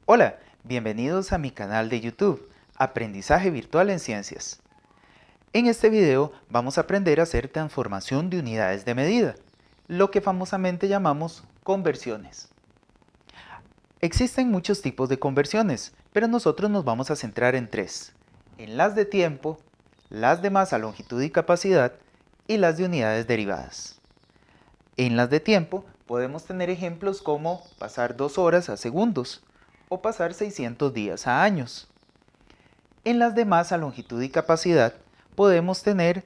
Hola, bienvenidos a mi canal de YouTube, Aprendizaje Virtual en Ciencias. En este video vamos a aprender a hacer transformación de unidades de medida, lo que famosamente llamamos conversiones. Existen muchos tipos de conversiones, pero nosotros nos vamos a centrar en tres: en las de tiempo, las de masa, longitud y capacidad, y las de unidades derivadas. En las de tiempo podemos tener ejemplos como pasar 2 horas a segundos o pasar 600 días a años. En las de masa, longitud y capacidad podemos tener,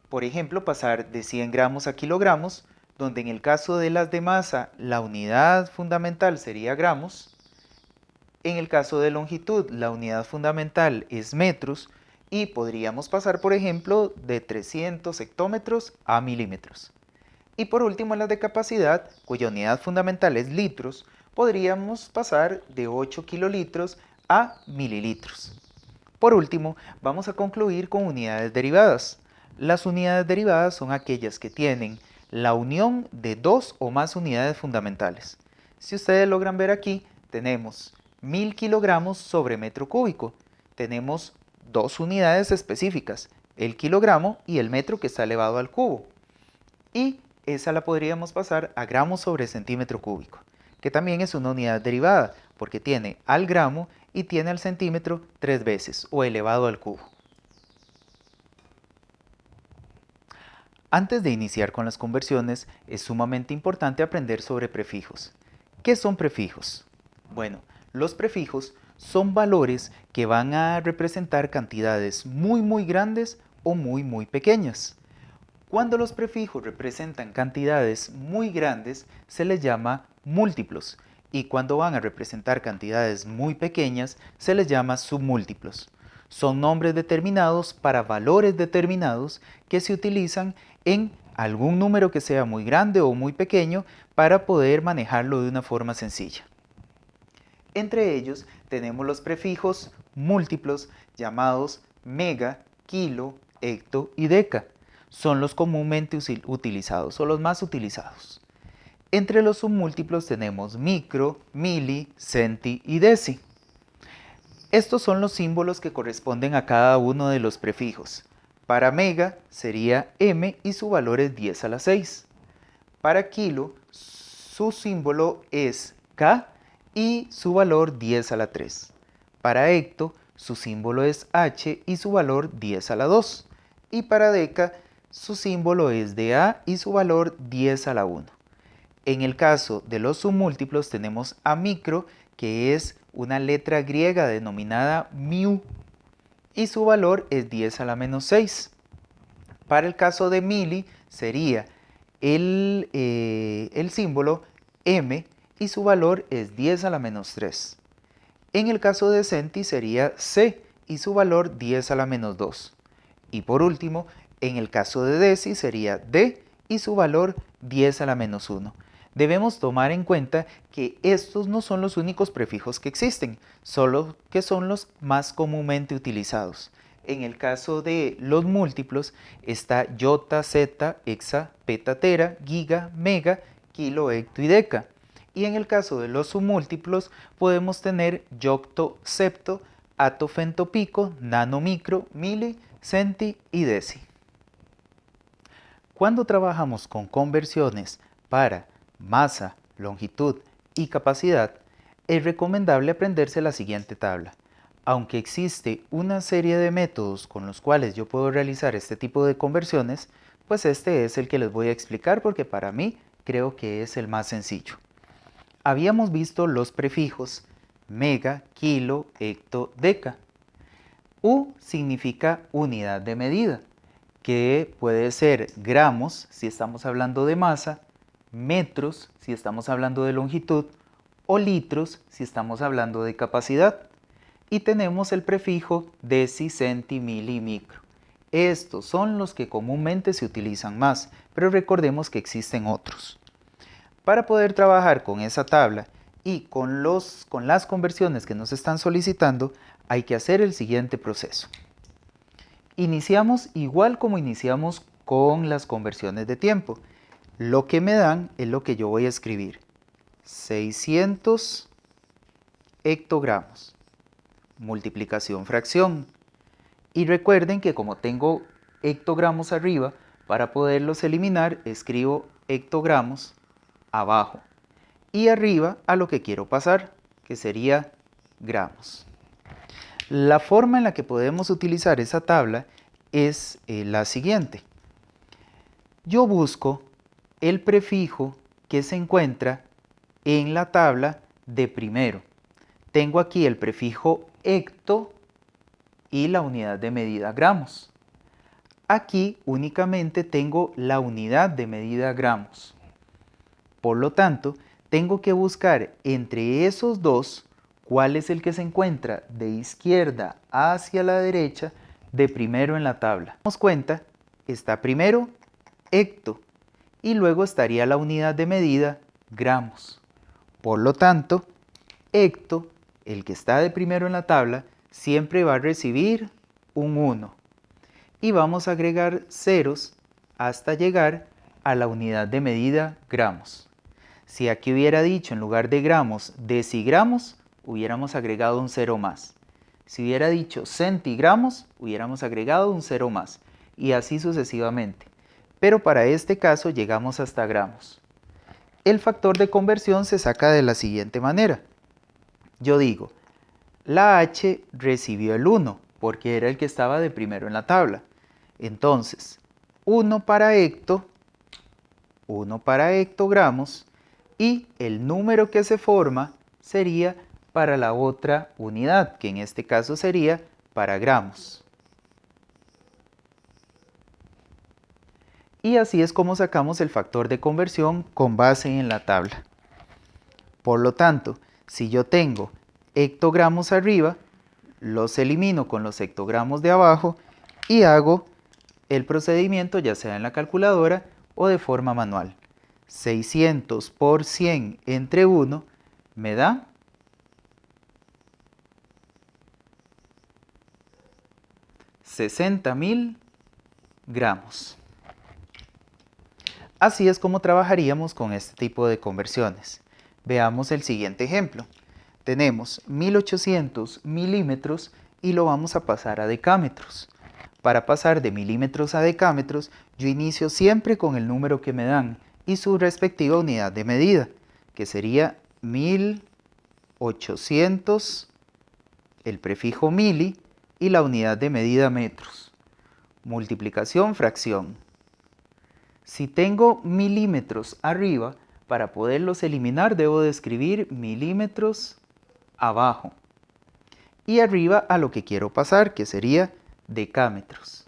por ejemplo, pasar de 100 gramos a kilogramos, donde en el caso de las de masa la unidad fundamental sería gramos. En el caso de longitud la unidad fundamental es metros y podríamos pasar, por ejemplo, de 300 hectómetros a milímetros. Y por último, en las de capacidad, cuya unidad fundamental es litros, podríamos pasar de 8 kilolitros a mililitros. Por último, vamos a concluir con unidades derivadas. Las unidades derivadas son aquellas que tienen la unión de dos o más unidades fundamentales. Si ustedes logran ver aquí, tenemos 1000 kilogramos sobre metro cúbico. Tenemos dos unidades específicas, el kilogramo y el metro que está elevado al cubo. Y esa la podríamos pasar a gramos sobre centímetro cúbico, que también es una unidad derivada, porque tiene al gramo y tiene al centímetro 3 veces, o elevado al cubo. Antes de iniciar con las conversiones, es sumamente importante aprender sobre prefijos. ¿Qué son prefijos? Bueno, los prefijos son valores que van a representar cantidades muy grandes o muy pequeñas. Cuando los prefijos representan cantidades muy grandes, se les llama múltiplos, y cuando van a representar cantidades muy pequeñas, se les llama submúltiplos. Son nombres determinados para valores determinados que se utilizan en algún número que sea muy grande o muy pequeño para poder manejarlo de una forma sencilla. Entre ellos tenemos los prefijos múltiplos llamados mega, kilo, hecto y deca. Son los comúnmente utilizados o los más utilizados. Entre los submúltiplos tenemos micro, mili, centi y deci. Estos son los símbolos que corresponden a cada uno de los prefijos. Para mega sería m y su valor es 10 a la 6. Para kilo su símbolo es k y su valor 10 a la 3. Para hecto su símbolo es h y su valor 10 a la 2. Y para deca su símbolo es dA y su valor 10 a la 1. En el caso de los submúltiplos tenemos a micro, que es una letra griega denominada mu, y su valor es 10 a la menos 6. Para el caso de mili sería el símbolo m y su valor es 10 a la menos 3. En el caso de centi sería c y su valor 10 a la menos 2. Y por último, en el caso de deci sería d y su valor 10 a la menos 1. Debemos tomar en cuenta que estos no son los únicos prefijos que existen, solo que son los más comúnmente utilizados. En el caso de los múltiplos está iota, zeta, hexa, peta, tera, giga, mega, kilo, hecto y deca. Y en el caso de los submúltiplos podemos tener yocto, septo, ato, femto, pico, nano, micro, mili, centi y deci. Cuando trabajamos con conversiones para masa, longitud y capacidad, es recomendable aprenderse la siguiente tabla. Aunque existe una serie de métodos con los cuales yo puedo realizar este tipo de conversiones, pues este es el que les voy a explicar porque para mí creo que es el más sencillo. Habíamos visto los prefijos mega, kilo, hecto, deca. U significa unidad de medida, que puede ser gramos si estamos hablando de masa, metros si estamos hablando de longitud o litros si estamos hablando de capacidad. Y tenemos el prefijo deci, centi, mili y micro. Estos son los que comúnmente se utilizan más, pero recordemos que existen otros. Para poder trabajar con esa tabla y con las conversiones que nos están solicitando, hay que hacer el siguiente proceso. Iniciamos igual como iniciamos con las conversiones de tiempo. Lo que me dan es lo que yo voy a escribir. 600 hectogramos. Multiplicación fracción. Y recuerden que como tengo hectogramos arriba, para poderlos eliminar escribo hectogramos abajo. Y arriba a lo que quiero pasar, que sería gramos. La forma en la que podemos utilizar esa tabla es la siguiente. Yo busco el prefijo que se encuentra en la tabla de primero. Tengo aquí el prefijo hecto y la unidad de medida gramos. Aquí únicamente tengo la unidad de medida gramos. Por lo tanto, tengo que buscar entre esos dos cuál es el que se encuentra de izquierda hacia la derecha de primero en la tabla. Nos cuenta, está primero hecto y luego estaría la unidad de medida gramos. Por lo tanto, hecto, el que está de primero en la tabla, siempre va a recibir un 1. Y vamos a agregar ceros hasta llegar a la unidad de medida gramos. Si aquí hubiera dicho en lugar de gramos decigramos, hubiéramos agregado un 0 más. Si hubiera dicho centigramos, hubiéramos agregado un 0 más. Y así sucesivamente. Pero para este caso llegamos hasta gramos. El factor de conversión se saca de la siguiente manera. Yo digo, la H recibió el 1, porque era el que estaba de primero en la tabla. Entonces, 1 para hectogramos, y el número que se forma sería para la otra unidad, que en este caso sería para gramos. Y así es como sacamos el factor de conversión con base en la tabla. Por lo tanto, si yo tengo hectogramos arriba, los elimino con los hectogramos de abajo y hago el procedimiento ya sea en la calculadora o de forma manual. 600 por 100 entre 1 me da 60.000 gramos. Así es como trabajaríamos con este tipo de conversiones. Veamos el siguiente ejemplo. Tenemos 1800 milímetros y lo vamos a pasar a decámetros. Para pasar de milímetros a decámetros, yo inicio siempre con el número que me dan y su respectiva unidad de medida, que sería 1800, el prefijo mili y la unidad de medida metros. Multiplicación, fracción. Si tengo milímetros arriba, para poderlos eliminar debo de escribir milímetros abajo. Y arriba a lo que quiero pasar, que sería decámetros.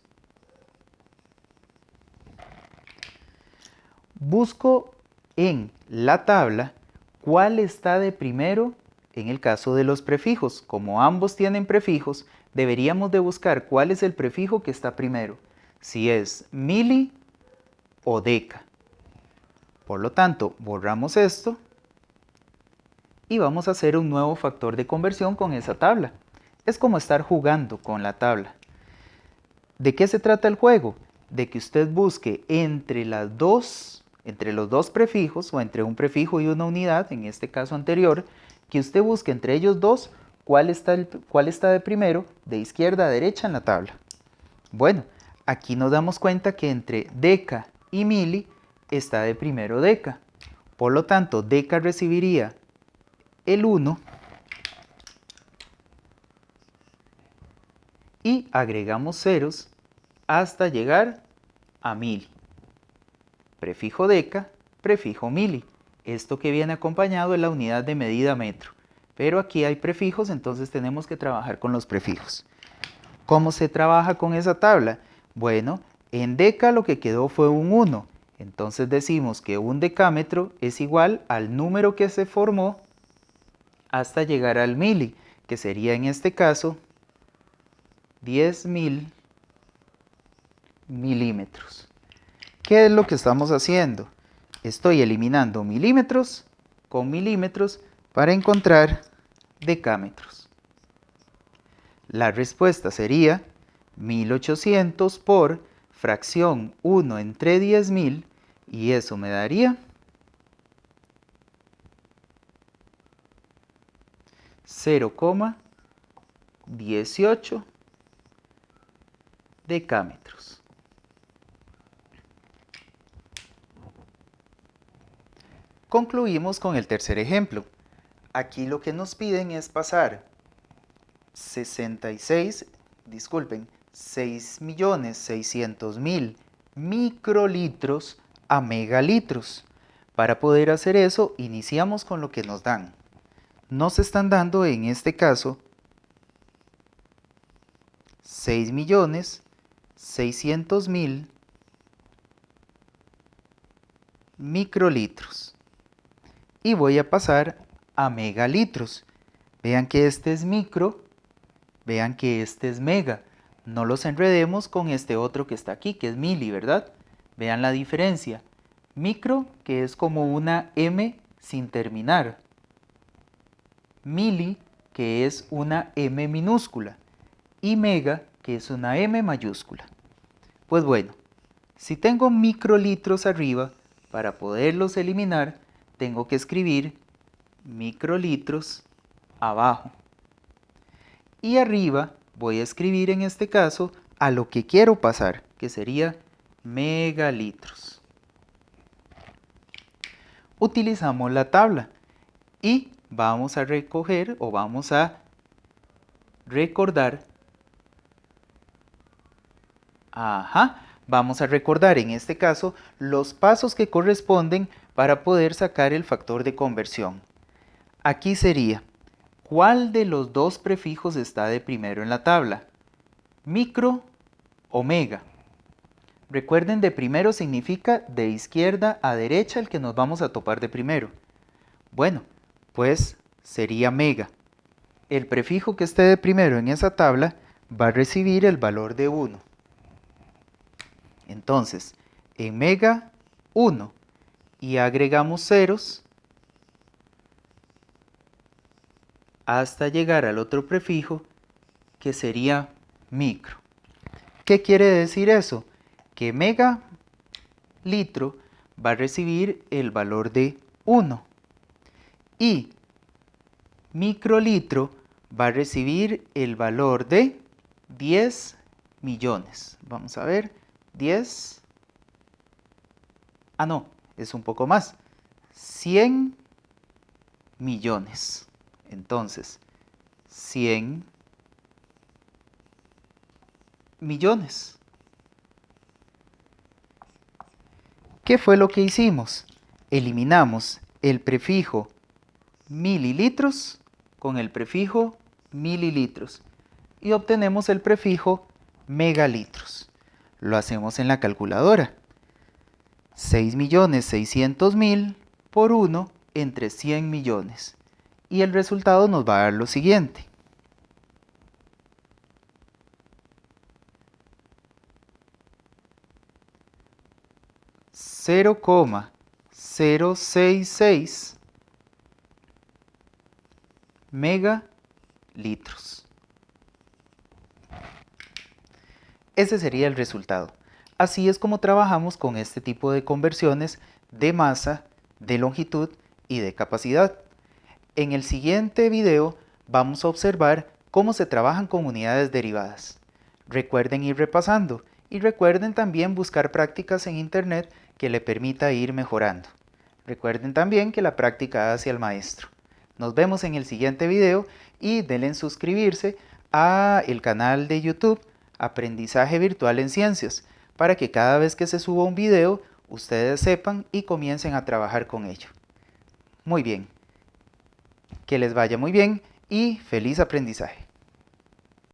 Busco en la tabla cuál está de primero en el caso de los prefijos. Como ambos tienen prefijos, deberíamos de buscar cuál es el prefijo que está primero, si es mili o deca. Por lo tanto, borramos esto y vamos a hacer un nuevo factor de conversión con esa tabla. Es como estar jugando con la tabla. ¿De qué se trata el juego? De que usted busque entre los dos prefijos o entre un prefijo y una unidad, en este caso anterior, que usted busque entre ellos dos cuál está de primero, de izquierda a derecha en la tabla. Bueno, aquí nos damos cuenta que entre deca y mili está de primero deca. Por lo tanto, deca recibiría el 1 y agregamos ceros hasta llegar a mili. Prefijo deca, prefijo mili. Esto que viene acompañado es la unidad de medida metro. Pero aquí hay prefijos, entonces tenemos que trabajar con los prefijos. ¿Cómo se trabaja con esa tabla? Bueno, en deca lo que quedó fue un 1. Entonces decimos que un decámetro es igual al número que se formó hasta llegar al mili, que sería en este caso 10.000 milímetros. ¿Qué es lo que estamos haciendo? Estoy eliminando milímetros con milímetros para encontrar decámetros. La respuesta sería 1800 por fracción 1 entre 10.000 y eso me daría 0,18 decámetros. Concluimos con el tercer ejemplo. Aquí lo que nos piden es pasar 6.600.000 microlitros a megalitros. Para poder hacer eso, iniciamos con lo que nos dan. Nos están dando en este caso 6.600.000 microlitros. Y voy a pasar a megalitros. Vean que este es micro, vean que este es mega. No los enredemos con este otro que está aquí, que es mili, ¿verdad? Vean la diferencia. Micro, que es como una M sin terminar. Mili, que es una M minúscula. Y mega, que es una M mayúscula. Pues bueno, si tengo microlitros arriba, para poderlos eliminar, tengo que escribir microlitros abajo. Y arriba voy a escribir en este caso a lo que quiero pasar, que sería megalitros. Utilizamos la tabla y vamos a recoger o vamos a recordar. Vamos a recordar en este caso los pasos que corresponden para poder sacar el factor de conversión. Aquí sería, ¿cuál de los dos prefijos está de primero en la tabla? ¿Micro o mega? Recuerden, de primero significa de izquierda a derecha el que nos vamos a topar de primero. Bueno, pues sería mega. El prefijo que esté de primero en esa tabla va a recibir el valor de 1. Entonces, en mega 1 y agregamos ceros hasta llegar al otro prefijo que sería micro. ¿Qué quiere decir eso? Que megalitro va a recibir el valor de 1 y microlitro va a recibir el valor de 10 millones. Vamos a ver, 10, no, es un poco más, 100 millones. Entonces, 100 millones. ¿Qué fue lo que hicimos? Eliminamos el prefijo mililitros con el prefijo mililitros y obtenemos el prefijo megalitros. Lo hacemos en la calculadora. 6.600.000 por 1 entre 100 millones. Y el resultado nos va a dar lo siguiente. .066 megalitros. Ese sería el resultado. Así es como trabajamos con este tipo de conversiones de masa, de longitud y de capacidad. En el siguiente video vamos a observar cómo se trabajan con unidades derivadas. Recuerden ir repasando y recuerden también buscar prácticas en internet que le permita ir mejorando. Recuerden también que la práctica hace al maestro. Nos vemos en el siguiente video y denle en suscribirse al canal de YouTube Aprendizaje Virtual en Ciencias para que cada vez que se suba un video ustedes sepan y comiencen a trabajar con ello. Muy bien. Que les vaya muy bien y feliz aprendizaje.